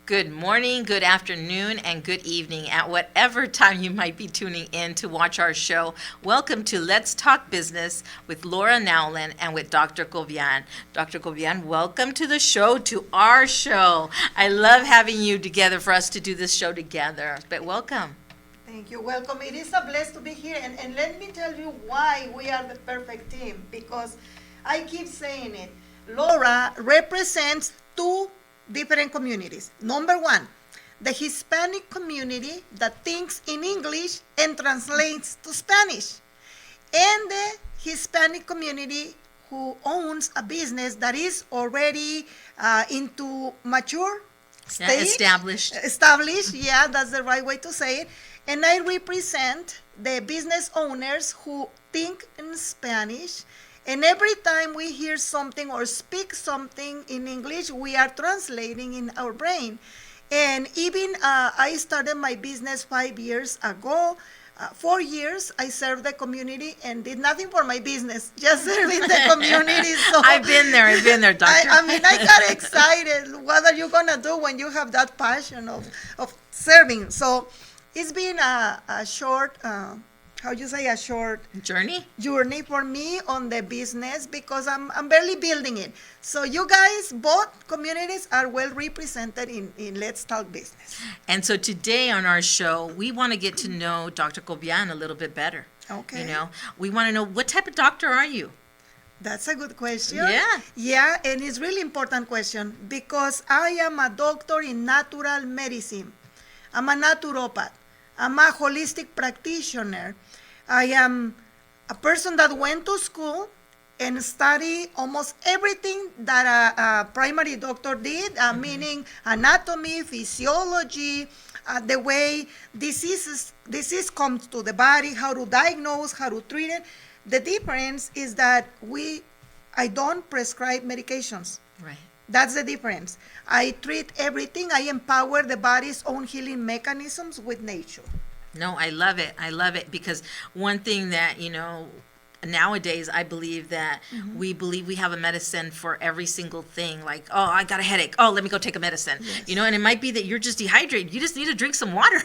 Good morning, good afternoon, and good evening at whatever time you might be tuning in to watch our show. Welcome to Let's Talk Business with Laura Nowlin and with Dr. Cobian. Dr. Cobian, welcome to the show, to our show. I love having you together for us to do this show together, but welcome. Thank you. Welcome. It is a blessing to be here. And let me tell you why we are the perfect team. Because I keep saying it. Laura represents two different communities. Number one, the Hispanic community that thinks in English and translates to Spanish. And the Hispanic community who owns a business that is already into mature stage. Established, yeah, that's the right way to say it. And I represent the business owners who think in Spanish. And every time we hear something or speak something in English, we are translating in our brain. And even I started my business 5 years ago. 4 years I served the community and did nothing for my business, just serving the community. So I've been there, doctor. I mean, I got excited. What are you going to do when you have that passion of serving? So it's been a short, a short journey for me on the business because I'm barely building it. So you guys, both communities are well represented in Let's Talk Business. And so today on our show, we want to get to know Dr. Cobian a little bit better. Okay. You know, we want to know, what type of doctor are you? That's a good question. Yeah. Yeah, and it's really important question because I am a doctor in natural medicine. I'm a naturopath. I'm a holistic practitioner. I am a person that went to school and studied almost everything that a primary doctor did, meaning anatomy, physiology, the way disease comes to the body, how to diagnose, how to treat it. The difference is that I don't prescribe medications. Right. That's the difference. I treat everything. I empower the body's own healing mechanisms with nature. No, I love it because one thing that, you know, nowadays I believe that we believe we have a medicine for every single thing. Like, oh, I got a headache. Oh, let me go take a medicine. Yes. You know, and it might be that you're just dehydrated. You just need to drink some water.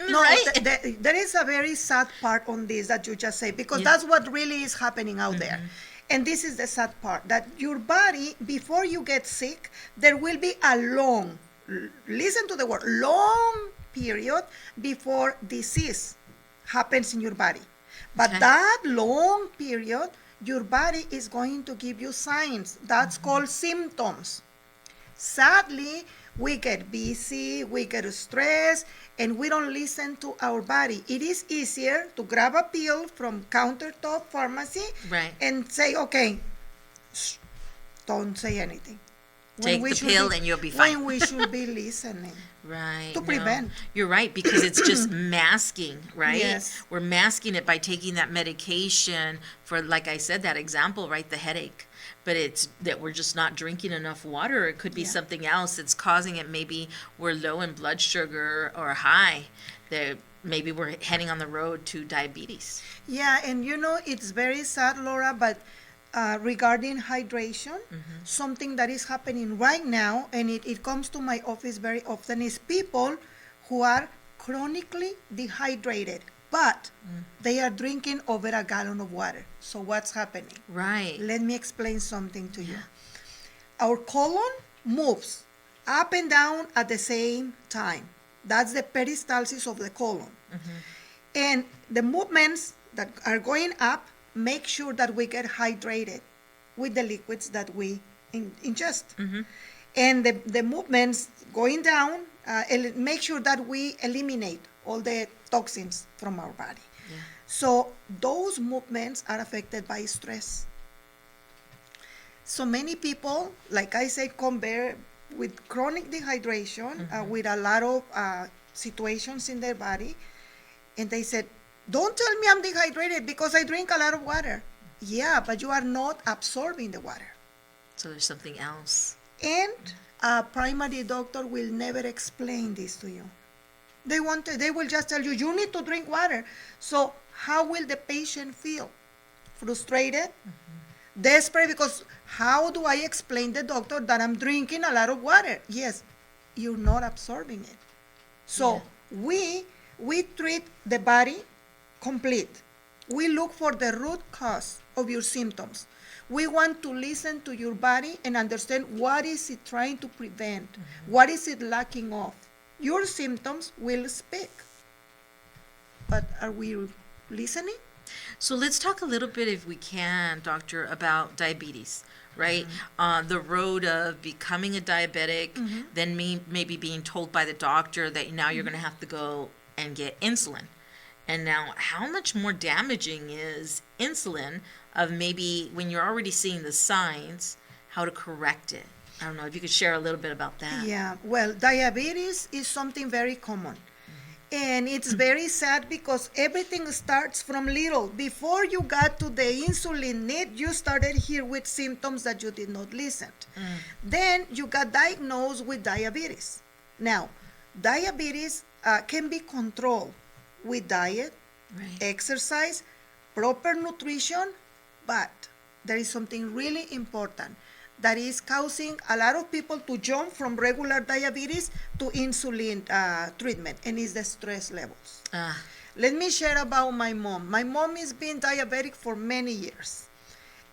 No, right? There is a very sad part on this that you just say, because that's what really is happening out there. And this is the sad part, that your body, before you get sick, there will be a long, listen to the word, long period before disease happens in your body. But that long period, your body is going to give you signs. That's called symptoms. Sadly, we get busy, we get stressed, and we don't listen to our body. It is easier to grab a pill from countertop pharmacy and say, okay, don't say anything. Take the pill and you'll be fine. When we should be listening. Right. To prevent. No, you're right, because it's just masking, right? Yes. We're masking it by taking that medication for, like I said, that example, right, the headache. But it's that we're just not drinking enough water. It could be something else that's causing it. Maybe we're low in blood sugar or high. That maybe we're heading on the road to diabetes. Yeah, and you know, it's very sad, Laura, but regarding hydration, something that is happening right now, and it comes to my office very often, is people who are chronically dehydrated, but they are drinking over a gallon of water. So what's happening? Right. Let me explain something to you. Our colon moves up and down at the same time. That's the peristalsis of the colon. And the movements that are going up make sure that we get hydrated with the liquids that we ingest. And the movements going down make sure that we eliminate all the toxins from our body. So those movements are affected by stress. So many people, like I said, come there with chronic dehydration, with a lot of situations in their body, and they said, don't tell me I'm dehydrated because I drink a lot of water. Yeah, but you are not absorbing the water. So there's something else. And a primary doctor will never explain this to you. They will just tell you, you need to drink water. So how will the patient feel? Frustrated? Desperate, because how do I explain to the doctor that I'm drinking a lot of water? Yes, you're not absorbing it. So we treat the body complete. We look for the root cause of your symptoms. We want to listen to your body and understand what is it trying to prevent, what is it lacking of. Your symptoms will speak. But are we listening? So let's talk a little bit, if we can, doctor, about diabetes, right? The road of becoming a diabetic, then maybe being told by the doctor that now you're going to have to go and get insulin. And now, how much more damaging is insulin of maybe when you're already seeing the signs, how to correct it? I don't know if you could share a little bit about that. Yeah, well, diabetes is something very common. And it's very sad because everything starts from little. Before you got to the insulin need, you started here with symptoms that you did not listen. Then you got diagnosed with diabetes. Now, diabetes can be controlled with diet, exercise, proper nutrition, but there is something really important that is causing a lot of people to jump from regular diabetes to insulin treatment, and it's the stress levels. Let me share about my mom. My mom has been diabetic for many years,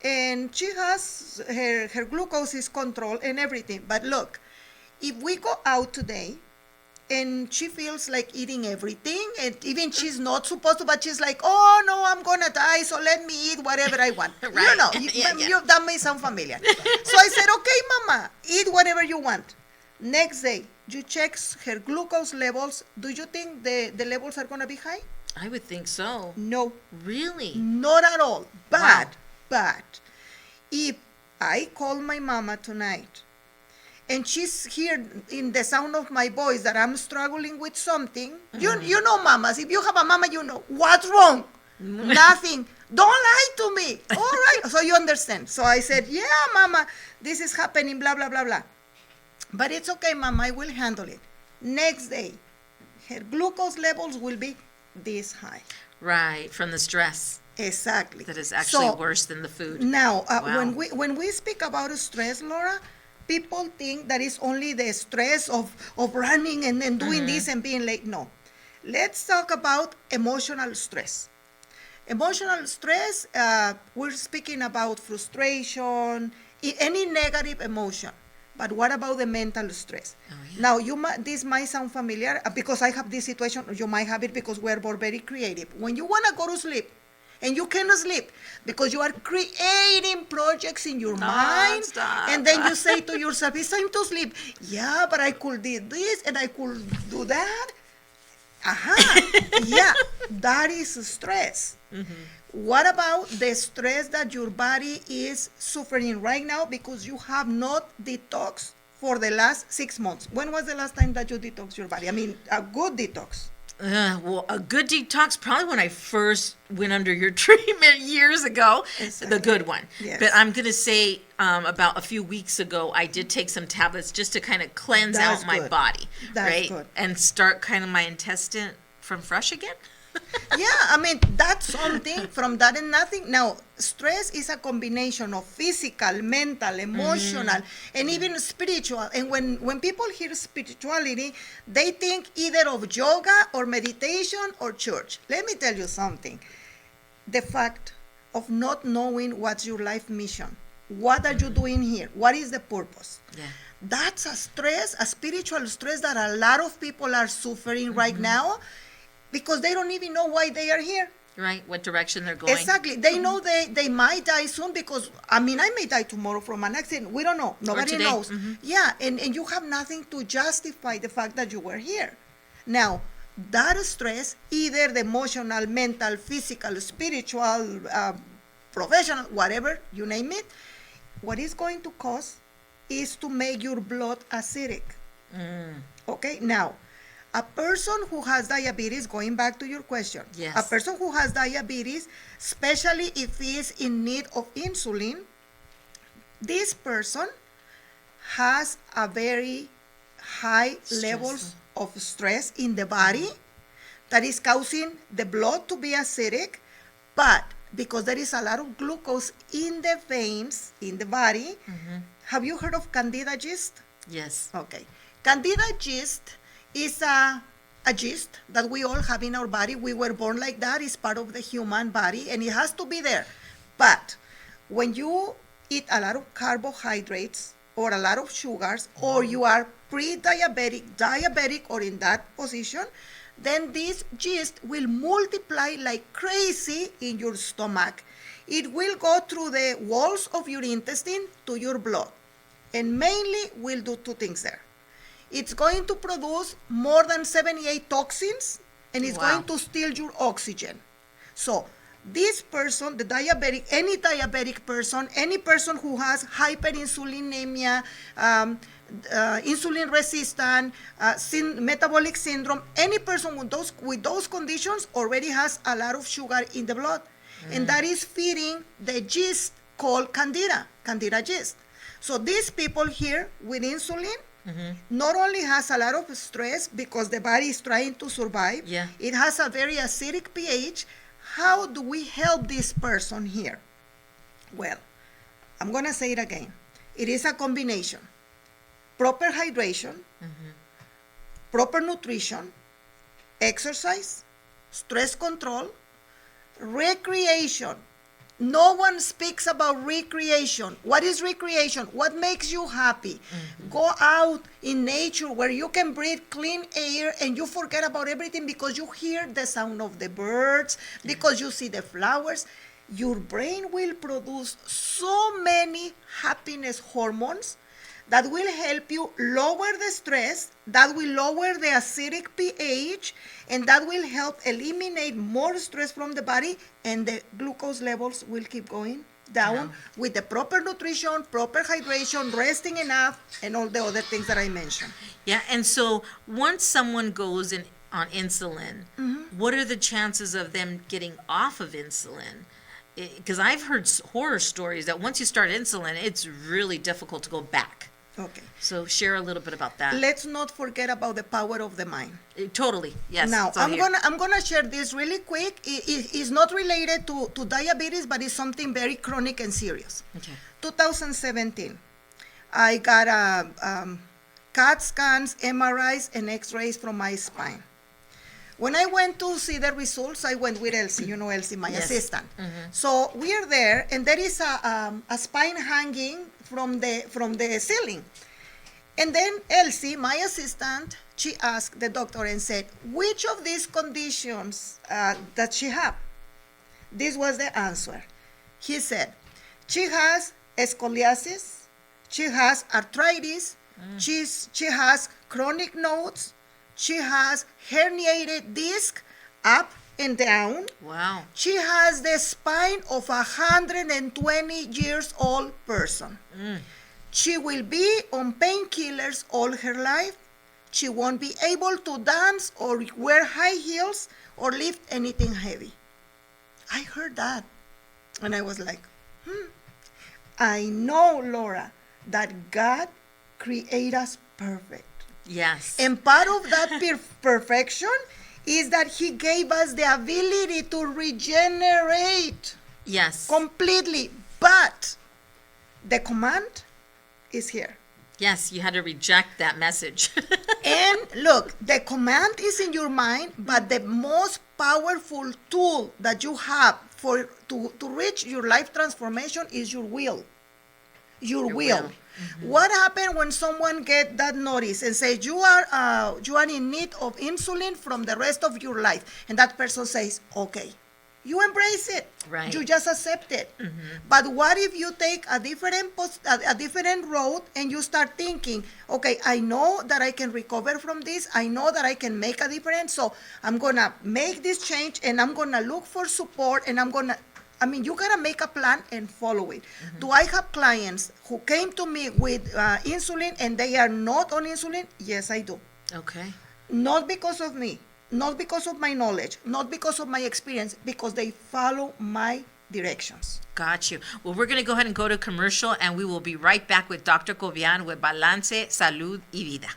and she has her glucose is controlled and everything. But look, if we go out today, and she feels like eating everything, and even she's not supposed to, but she's like, oh no, I'm gonna die, so let me eat whatever I want. You know, that may sound familiar. So I said, okay, mama, eat whatever you want. Next day, you check her glucose levels. Do you think the levels are gonna be high? I would think so. No. Really? Not at all. But if I call my mama tonight, and she's here in the sound of my voice that I'm struggling with something, you know, mamas, if you have a mama, you know, what's wrong? Nothing. Don't lie to me. All right. So you understand. So I said, yeah, mama, this is happening, blah, blah, blah, blah. But it's okay, mama, I will handle it. Next day, her glucose levels will be this high. Right, from the stress. Exactly. That is actually worse than the food. Now, Wow. when we speak about stress, Laura, people think that it's only the stress of running and then doing this and being late. No. Let's talk about emotional stress. Emotional stress, we're speaking about frustration, any negative emotion. But what about the mental stress? Oh, yeah. Now, this might sound familiar because I have this situation. You might have it because we're both very creative. When you want to go to sleep, and you cannot sleep because you are creating projects in your mind. Stop. And then you say to yourself, it's time to sleep. Yeah, but I could do this and I could do that. Yeah, that is stress. What about the stress that your body is suffering right now because you have not detoxed for the last 6 months? When was the last time that you detoxed your body? I mean, a good detox. Well, a good detox, probably when I first went under your treatment years ago, Exactly. the good one. Yes. But I'm going to say about a few weeks ago, I did take some tablets just to kind of cleanse That's out my good. body, That's right? good. And start kind of my intestine from fresh again. Yeah, I mean, that's something from that and nothing. Now, stress is a combination of physical, mental, emotional, and even spiritual. And when people hear spirituality, they think either of yoga or meditation or church. Let me tell you something. The fact of not knowing what's your life mission. What are you doing here? What is the purpose? Yeah. That's a stress, a spiritual stress that a lot of people are suffering right now because they don't even know why they are here. Right? What direction they're going. Exactly. They know they might die soon because, I mean, I may die tomorrow from an accident. We don't know. Nobody today. knows. Yeah, and you have nothing to justify the fact that you were here. Now, that stress, either the emotional, mental, physical, spiritual, professional, whatever, you name it, what it's going to cause is to make your blood acidic. Okay? Now, a person who has diabetes, going back to your question, Yes. a person who has diabetes, especially if he is in need of insulin, this person has a very high levels of stress in the body that is causing the blood to be acidic, but because there is a lot of glucose in the veins, in the body, have you heard of candida yeast? Yes. Okay. Candida yeast is a yeast that we all have in our body. We were born like that. It's part of the human body, and it has to be there. But when you eat a lot of carbohydrates or a lot of sugars, or you are pre-diabetic, diabetic, or in that position, then this yeast will multiply like crazy in your stomach. It will go through the walls of your intestine to your blood, and mainly will do two things there. It's going to produce more than 78 toxins, and it's Wow. going to steal your oxygen. So this person, the diabetic, any diabetic person, any person who has hyperinsulinemia, insulin resistant, metabolic syndrome, any person with those conditions already has a lot of sugar in the blood. And that is feeding the yeast called candida yeast. So these people here with insulin not only has a lot of stress because the body is trying to survive, Yeah. it has a very acidic pH. How do we help this person here? Well, I'm going to say it again. It is a combination. Proper hydration, proper nutrition, exercise, stress control, recreation. No one speaks about recreation. What is recreation? What makes you happy? Go out in nature where you can breathe clean air and you forget about everything because you hear the sound of the birds, because you see the flowers. Your brain will produce so many happiness hormones that will help you lower the stress, that will lower the acidic pH, and that will help eliminate more stress from the body, and the glucose levels will keep going down with the proper nutrition, proper hydration, resting enough, and all the other things that I mentioned. Yeah, and so once someone goes on insulin, what are the chances of them getting off of insulin? Because I've heard horror stories that once you start insulin, it's really difficult to go back. Okay. So share a little bit about that. Let's not forget about the power of the mind. Totally, yes. Now, it's all here. I'm gonna share this really quick. It's not related to diabetes, but it's something very chronic and serious. Okay. 2017, I got CAT scans, MRIs, and X-rays from my spine. When I went to see the results, I went with Elsie, you know Elsie, my Yes. assistant. So we are there, and there is a spine hanging from the ceiling. And then Elsie, my assistant, she asked the doctor and said, which of these conditions does she have? This was the answer. He said, she has scoliosis, she has arthritis, she has chronic nodes, she has herniated disc up and down. Wow. She has the spine of a 120 years old person. She will be on painkillers all her life. She won't be able to dance or wear high heels or lift anything heavy. I heard that, and I was like, I know, Laura, that God created us perfect. Yes. And part of that perfection is that he gave us the ability to regenerate Yes. completely. But the command is here. Yes, you had to reject that message. And look, the command is in your mind, but the most powerful tool that you have to reach your life transformation is your will. Your will. What happens when someone get that notice and says you are in need of insulin from the rest of your life, and that person says, okay, you embrace it. Right. You just accept it. But what if you take a different road and you start thinking, okay, I know that I can recover from this. I know that I can make a difference. So I'm going to make this change, and I'm going to look for support, and you got to make a plan and follow it. Do I have clients who came to me with insulin and they are not on insulin? Yes, I do. Okay. Not because of me, not because of my knowledge, not because of my experience, because they follow my directions. Got you. Well, we're going to go ahead and go to commercial, and we will be right back with Dr. Cobian with Balance, Salud y Vida.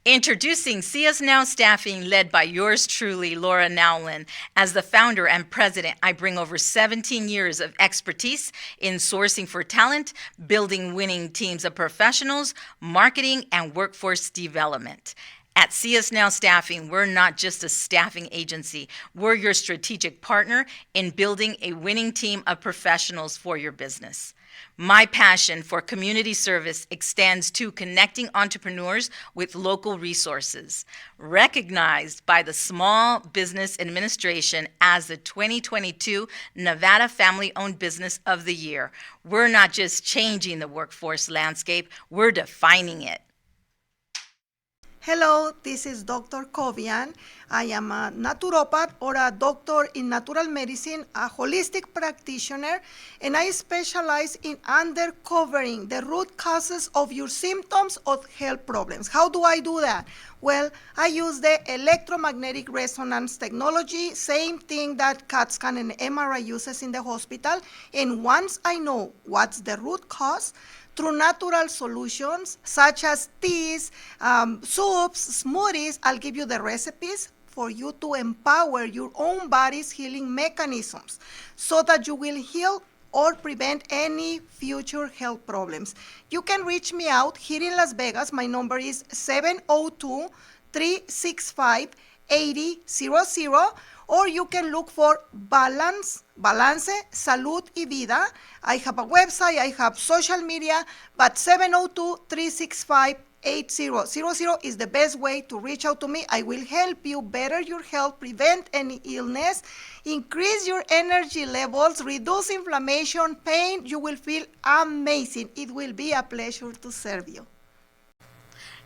Introducing CS Now Staffing, led by yours truly, Laura Nowlin. As the founder and president, I bring over 17 years of expertise in sourcing for talent, building winning teams of professionals, marketing, and workforce development. At CS Now Staffing, we're not just a staffing agency. We're your strategic partner in building a winning team of professionals for your business. My passion for community service extends to connecting entrepreneurs with local resources. Recognized by the Small Business Administration as the 2022 Nevada Family-Owned Business of the Year, we're not just changing the workforce landscape, we're defining it. Hello, this is Dr. Cobian. I am a naturopath or a doctor in natural medicine, a holistic practitioner, and I specialize in uncovering the root causes of your symptoms of health problems. How do I do that? Well, I use the electromagnetic resonance technology, same thing that CAT scan and MRI uses in the hospital. And once I know what's the root cause, through natural solutions such as teas, soups, smoothies, I'll give you the recipes for you to empower your own body's healing mechanisms so that you will heal or prevent any future health problems. You can reach me out here in Las Vegas. My number is 702-365-8000, or you can look for Balance, Salud y Vida. I have a website, I have social media, but 702-365-8000 is the best way to reach out to me. I will help you better your health, prevent any illness, increase your energy levels, reduce inflammation, pain. You will feel amazing. It will be a pleasure to serve you.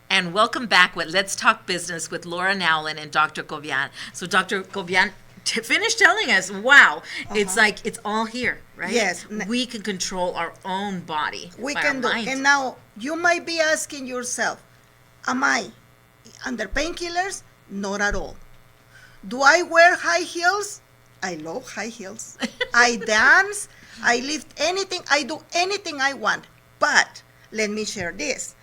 And welcome back with Let's Talk Business with Laura Nowlin and Dr. Cobian. So Dr. Cobian, finish telling us, wow, it's like it's all here, right? Yes. We can control our own body. We by can our do. mind. And now you might be asking yourself, am I under painkillers? Not at all. Do I wear high heels? I love high heels. I dance. I lift anything. I do anything I want. But let me share this.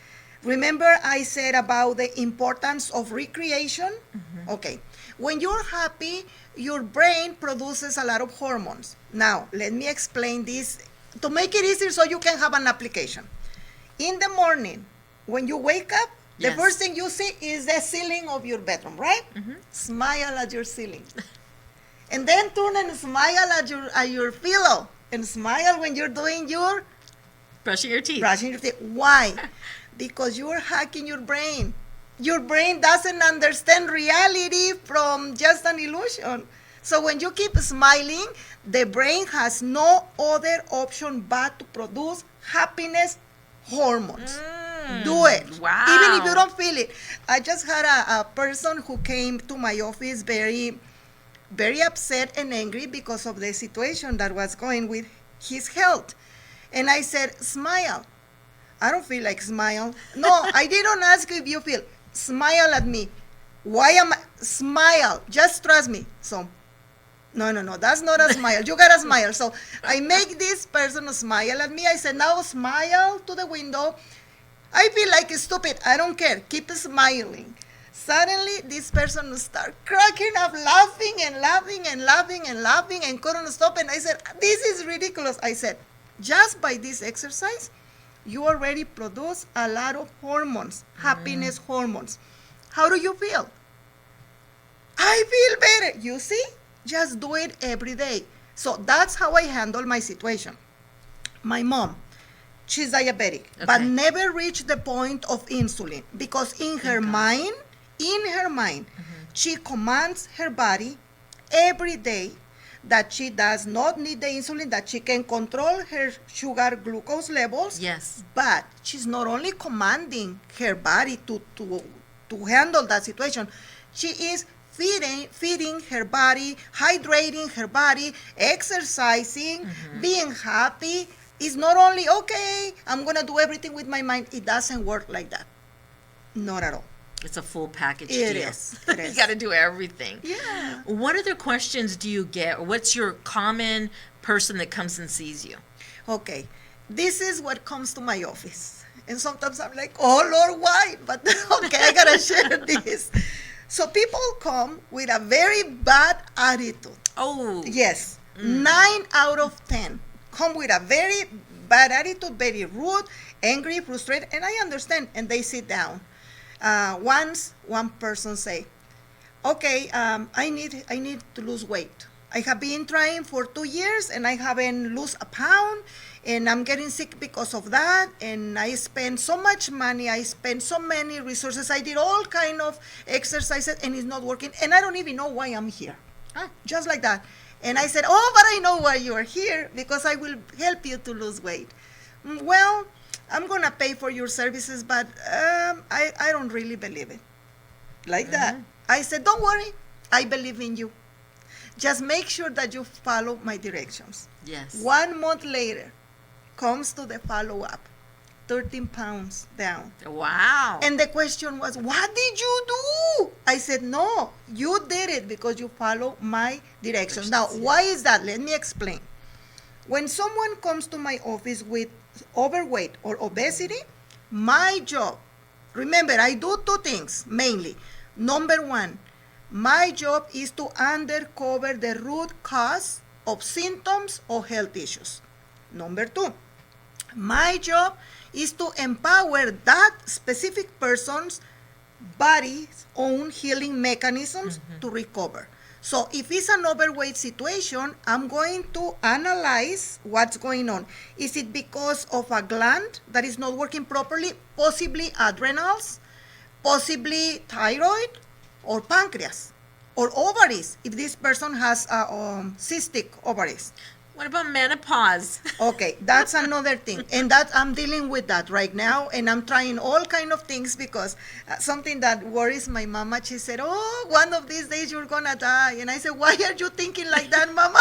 Remember I said about the importance of recreation? Mm-hmm. Okay. When you're happy, your brain produces a lot of hormones. Now, let me explain this to make it easier so you can have an application. In the morning, when you wake up, the first thing you see is the ceiling of your bedroom, right? Mm-hmm. Smile at your ceiling. And then turn and smile at your pillow. And smile when you're doing your brushing your teeth. Why? Because you are hacking your brain. Your brain doesn't understand reality from just an illusion. So when you keep smiling, the brain has no other option but to produce happiness hormones. Do it. Wow. Even if you don't feel it. I just had a person who came to my office very, very upset and angry because of the situation that was going with his health. And I said, smile. I don't feel like smile. No, I didn't ask if you feel. Smile at me. Why am I? Smile. Just trust me. So, no, that's not a smile. You gotta smile. So I make this person smile at me. I said, now smile to the window. I feel like stupid. I don't care. Keep smiling. Suddenly, this person started cracking up, laughing and couldn't stop. And I said, this is ridiculous. I said, just by this exercise, you already produce a lot of hormones, happiness hormones. How do you feel? I feel better. You see? Just do it every day. So that's how I handle my situation. My mom, she's diabetic, but never reached the point of insulin because in her mind, she commands her body every day that she does not need the insulin, that she can control her sugar glucose levels. Yes. But she's not only commanding her body to handle that situation, she is feeding her body, hydrating her body, exercising, being happy. It's not only, okay, I'm going to do everything with my mind. It doesn't work like that. Not at all. It's a full package deal. It is. You got to do everything. Yeah. What other questions do you get? Or what's your common person that comes and sees you? Okay. this is what comes to my office. And sometimes I'm like, oh Lord, why? But okay, I gotta share this. So people come with a very bad attitude. Oh. Yes, 9 out of 10 come with a very bad attitude, very rude, angry, frustrated, and I understand. And they sit down. Once one person say, okay, I need to lose weight. I have been trying for 2 years and I haven't lost a pound, and I'm getting sick because of that, and I spend so much money, I spend so many resources, I did all kind of exercises and it's not working, and I don't even know why I'm here. Just like that. And I said, oh, but I know why you are here, because I will help you to lose weight. Well, I'm gonna pay for your services, but I don't really believe it. Like that. I said, don't worry, I believe in you. Just make sure that you follow my directions. Yes. 1 month later, comes to the follow-up, 13 pounds down. Wow. And the question was, what did you do? I said, no, you did it because you follow my directions. Now, why is that? Let me explain. When someone comes to my office with overweight or obesity, my job, remember, I do 2 things mainly. Number 1, my job is to uncover the root cause of symptoms or health issues. Number 2, my job is to empower that specific person's body's own healing mechanisms to recover. So if it's an overweight situation, I'm going to analyze what's going on. Is it because of a gland that is not working properly, possibly adrenals, possibly thyroid, or pancreas, or ovaries, if this person has cystic ovaries. What about menopause? Okay, that's another thing, and that I'm dealing with that right now, and I'm trying all kind of things because something that worries my mama. She said, "Oh, one of these days you're gonna die," and I said, "Why are you thinking like that, mama?"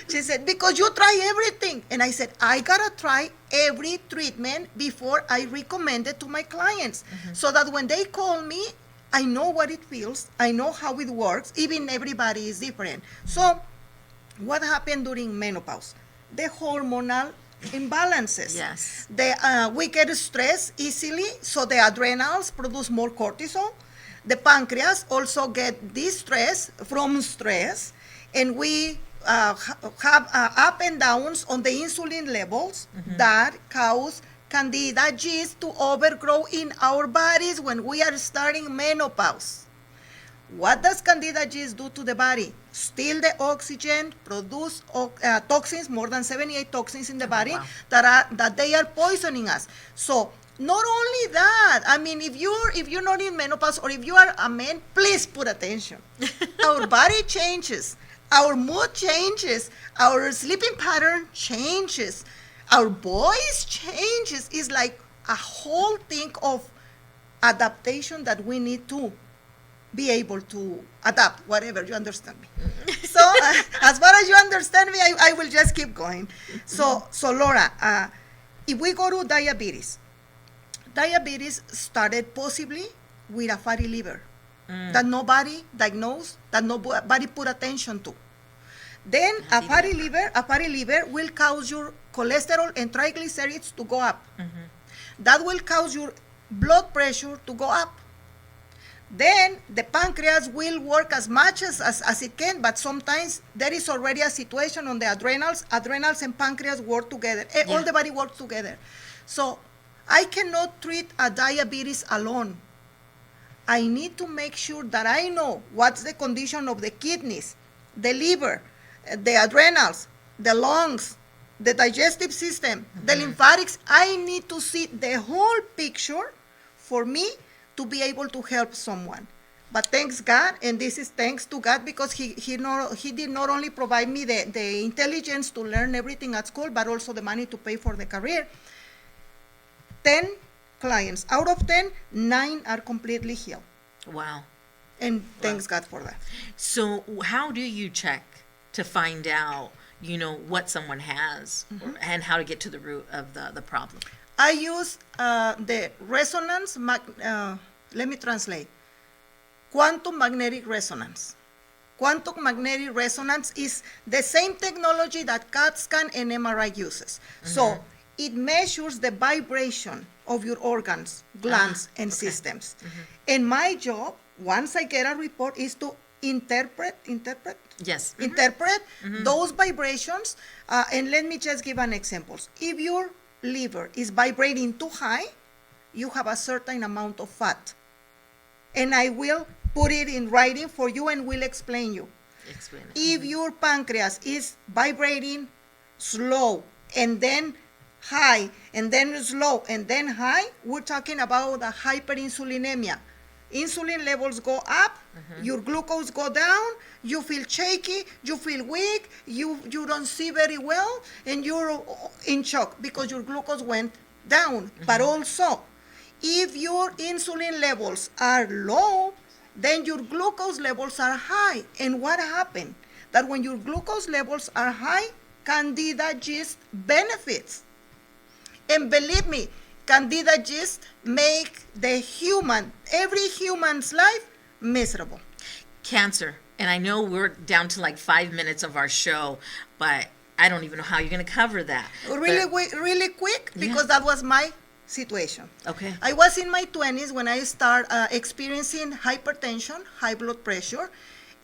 She said, "Because you try everything," and I said, "I gotta try every treatment before I recommend it to my clients, so that when they call me, I know what it feels, I know how it works. Even everybody is different." So what happened during menopause? The hormonal imbalances. Yes. We get stressed easily, so the adrenals produce more cortisol. The pancreas also get distress from stress, and we have up and downs on the insulin levels that cause candida yeast to overgrow in our bodies when we are starting menopause. What does candida yeast do to the body? Steal the oxygen, produce toxins, more than 78 toxins in the body that they are poisoning us. So not only that, I mean, if you're not in menopause, or if you are a man, please put attention. Our body changes, our mood changes, our sleeping pattern changes, our voice changes. It's like a whole thing of adaptation that we need to be able to adapt, whatever, you understand me. So as far as you understand me, I will just keep going. So Laura, if we go to diabetes started possibly with a fatty liver that nobody diagnosed, that nobody put attention to. Then a fatty liver will cause your cholesterol and triglycerides to go up. That will cause your blood pressure to go up. Then the pancreas will work as much as it can, but sometimes there is already a situation on the adrenals. Adrenals and pancreas work together. All the body works together. So I cannot treat a diabetes alone. I need to make sure that I know what's the condition of the kidneys, the liver, the adrenals, the lungs, the digestive system, the lymphatics. I need to see the whole picture for me to be able to help someone. But thanks God, and this is thanks to God, because he did not only provide me the intelligence to learn everything at school, but also the money to pay for the career. 10 clients out of 10, 9 are completely healed. Wow. And thanks God for that. So how do you check to find out, what someone has and how to get to the root of the problem? I use the resonance, let me translate, quantum magnetic resonance. Quantum magnetic resonance is the same technology that CAT scan and MRI uses. So it measures the vibration of your organs, glands, and okay. systems. And my job, once I get a report, is to interpret Yes. interpret those vibrations. And let me just give an example. If your liver is vibrating too high, you have a certain amount of fat. And I will put it in writing for you and will explain you. Explain it. If your pancreas is vibrating slow and then high and then slow and then high, we're talking about a hyperinsulinemia. Insulin levels go up, your glucose go down, you feel shaky, you feel weak, you don't see very well, and you're in shock because your glucose went down. But also, if your insulin levels are low, then your glucose levels are high. And what happened? That when your glucose levels are high, candida yeast benefits. And believe me, candida yeast make every human's life miserable. Cancer. And I know we're down to like 5 minutes of our show, but I don't even know how you're going to cover that. Really quick, because that was my situation. Okay. I was in my 20s when I started experiencing hypertension, high blood pressure,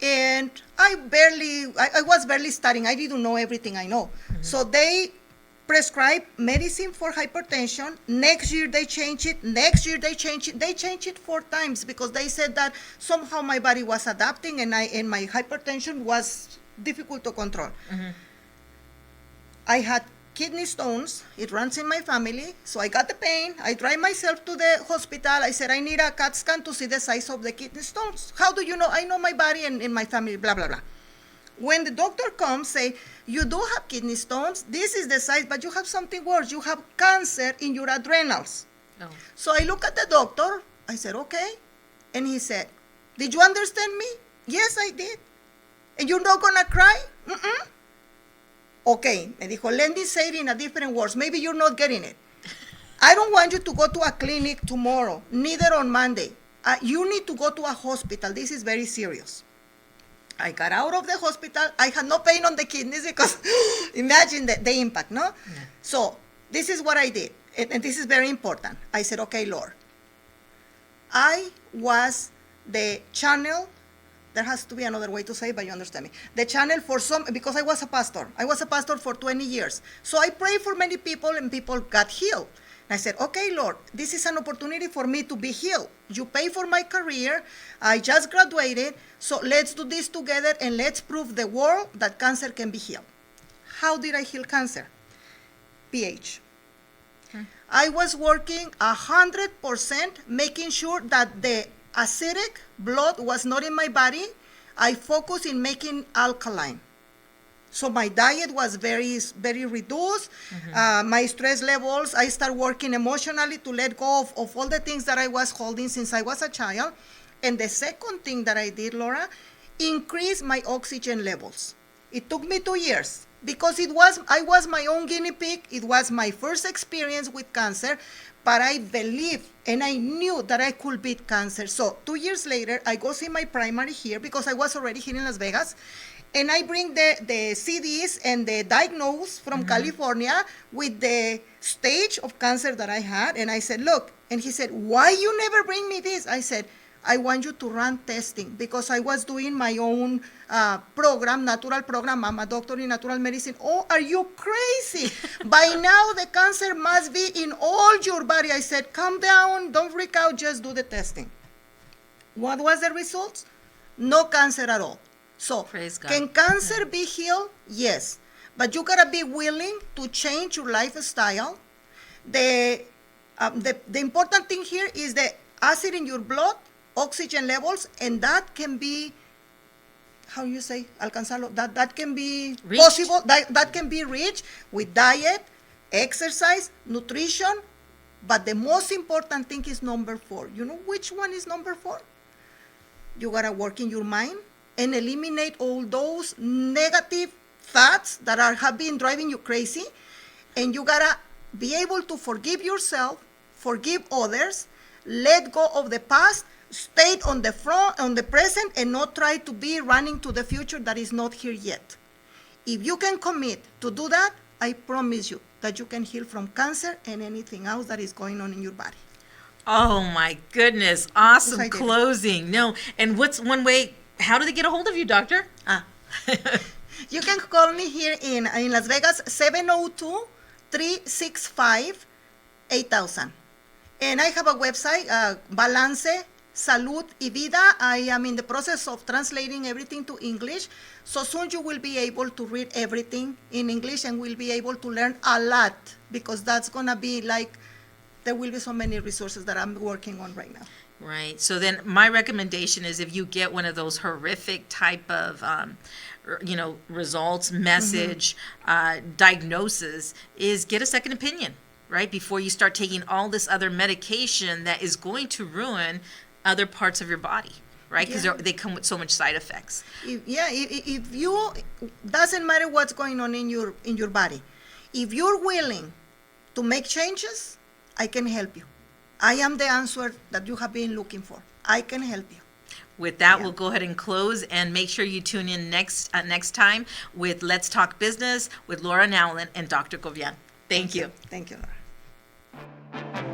and I was barely studying. I didn't know everything I know. So they prescribed medicine for hypertension. Next year they changed it. Next year they changed it. They changed it 4 times because they said that somehow my body was adapting and my hypertension was difficult to control. I had kidney stones. It runs in my family. So I got the pain. I drive myself to the hospital. I said, I need a CAT scan to see the size of the kidney stones. How do you know? I know my body and my family, blah, blah, blah. When the doctor comes, say, you do have kidney stones. This is the size, but you have something worse. You have cancer in your adrenals. Oh. So I look at the doctor. I said, okay. And he said, did you understand me? Yes, I did. And you're not going to cry? Mm-mm. Okay, me dijo, let me say it in a different words. Maybe you're not getting it. I don't want you to go to a clinic tomorrow, neither on Monday. You need to go to a hospital. This is very serious. I got out of the hospital. I had no pain on the kidneys because imagine the impact, no? Yeah. So this is what I did, and this is very important. I said, okay, Lord, I was the channel. There has to be another way to say it, but you understand me. The channel for because I was a pastor. I was a pastor for 20 years. So I prayed for many people and people got healed. And I said, okay, Lord, this is an opportunity for me to be healed. You pay for my career. I just graduated. So let's do this together and let's prove the world that cancer can be healed. How did I heal cancer? pH. I was working 100% making sure that the acidic blood was not in my body. I focused in making alkaline. So my diet was very, very reduced. My stress levels, I started working emotionally to let go of all the things that I was holding since I was a child. And the second thing that I did, Laura, increase my oxygen levels. It took me 2 years because I was my own guinea pig. It was my first experience with cancer, but I believed and I knew that I could beat cancer. So 2 years later, I go see my primary here because I was already here in Las Vegas. And I bring the CDs and the diagnose from California with the stage of cancer that I had. And I said, look, and he said, why you never bring me this? I said, I want you to run testing because I was doing my own program, natural program. I'm a doctor in natural medicine. Oh, are you crazy? By now, the cancer must be in all your body. I said, calm down, don't freak out, just do the testing. What was the results? No cancer at all. So, praise God. Can cancer be healed? Yes. But you gotta be willing to change your lifestyle. The important thing here is the acid in your blood, oxygen levels, and that can be, how you say, alcanzarlo, that can be reached. Possible, that can be reached with diet, exercise, nutrition, but the most important thing is number 4. You know which one is number 4? You gotta work in your mind and eliminate all those negative thoughts that have been driving you crazy, and you gotta be able to forgive yourself, forgive others, let go of the past, stay on the present, and not try to be running to the future that is not here yet. If you can commit to do that, I promise you, that you can heal from cancer and anything else that is going on in your body. Oh my goodness. Awesome Yes, I did. closing. No, and what's one way, how do they get a hold of you, doctor? You can call me here in Las Vegas, 702-365-8000. And I have a website, Balance, Salud y Vida. I am in the process of translating everything to English. So soon you will be able to read everything in English and will be able to learn a lot, because that's going to be like, there will be so many resources that I'm working on right now. Right. So then my recommendation is, if you get one of those horrific type of, results, message, diagnosis, is get a second opinion, right? Before you start taking all this other medication that is going to ruin other parts of your body, right? Because Yeah. they come with so much side effects. If you, doesn't matter what's going on in your body, if you're willing to make changes, I can help you. I am the answer that you have been looking for. I can help you. With that, Yeah. we'll go ahead and close, and make sure you tune in next time with Let's Talk Business with Laura Nowlin and Dr. Cobian. Thank you. Thank you, Laura.